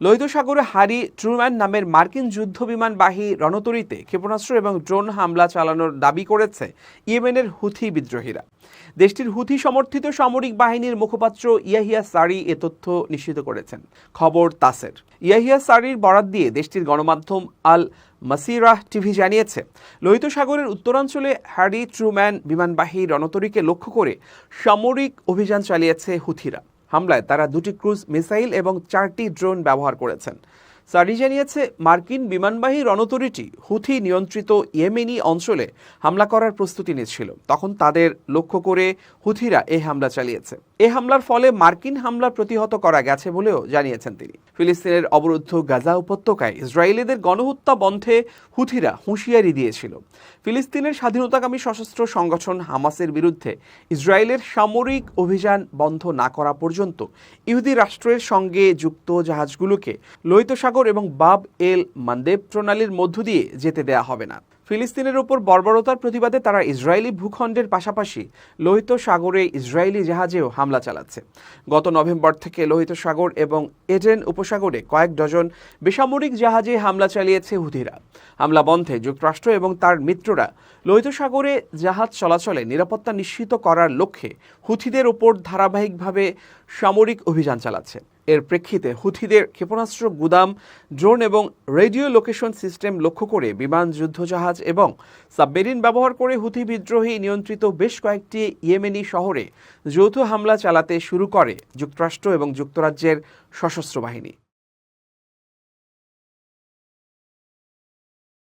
লোহিত সাগরে Harry Truman নামের মার্কিন যুদ্ধবিমানবাহী রণতরীতে ক্ষেপণাস্ত্র এবং ড্রোন হামলা চালানোর দাবি করেছে ইয়েমেনের হুথি বিদ্রোহীরা। দেশটির হুথি সমর্থিত সামরিক বাহিনীর মুখপাত্র ইয়াহিয়া সারি এ তথ্য নিশ্চিত করেছেন। খবর তাসের। ইয়াহিয়া সারির বরাত দিয়ে দেশটির গণমাধ্যম আল মাসিরাহ টিভি জানিয়েছে, লোহিত সাগরের উত্তরাঞ্চলে হ্যারি ট্রুম্যান বিমানবাহী রণতরীকে লক্ষ্য করে সামরিক অভিযান চালিয়েছে হুথিরা। হামলায় তারা 2টি ক্রুজ মিসাইল এবং 4টি ড্রোন ব্যবহার করেছেন। সারি জানিয়েছে, মার্কিন বিমানবাহী রণতরীটি হুথি নিয়ন্ত্রিত ইয়েমেনি অঞ্চলে হামলা করার প্রস্তুতি নিচ্ছিল। তখন তাদের লক্ষ্য করে হুথিরা এই হামলা চালিয়েছে। এই হামলার ফলে মার্কিন হামলা প্রতিহত করা গেছে বলেও জানিয়েছেন তিনি। ফিলিস্তিনের অবরুদ্ধ গাজা উপত্যকায় ইসরায়েলিদের গণহত্যা বন্ধে হুথিরা হুঁশিয়ারি দিয়েছিল। ফিলিস্তিনের স্বাধীনতাকামী সশস্ত্র সংগঠন হামাসের বিরুদ্ধে ইসরায়েলের সামরিক অভিযান বন্ধ না করা পর্যন্ত ইহুদি রাষ্ট্রের সঙ্গে যুক্ত জাহাজগুলোকে লোহিত সাগর এবং বাব এল মান্দেব প্রণালীর মধ্য দিয়ে যেতে দেয়া হবে না। ফিলিস্তিনের ওপর বর্বরতার প্রতিবাদে তারা ইসরায়েলি ভূখণ্ডের পাশাপাশি লোহিত সাগরে ইসরায়েলি জাহাজেও হামলা চালাচ্ছে। গত নভেম্বর থেকে লোহিত সাগর এবং এডেন উপসাগরে কয়েক ডজন বেসামরিক জাহাজে হামলা চালিয়েছে হুথিরা। হামলা বন্ধে যুক্তরাষ্ট্র এবং তার মিত্ররা লোহিত সাগরে জাহাজ চলাচলে নিরাপত্তা নিশ্চিত করার লক্ষ্যে হুথিদের ওপর ধারাবাহিকভাবে সামরিক অভিযান চালাচ্ছে। এর প্রেক্ষিতে হুথিদের ক্ষেপণাস্ত্র গুদাম, ড্রোন এবং রেডিও লোকেশন সিস্টেম লক্ষ্য করে বিমান, যুদ্ধজাহাজ এবং সাবমেরিন ব্যবহার করে হুথি বিদ্রোহী নিয়ন্ত্রিত বেশ কয়েকটি ইয়েমেনি শহরে যৌথ হামলা চালাতে শুরু করে যুক্তরাষ্ট্র এবং যুক্তরাজ্যের সশস্ত্র বাহিনী।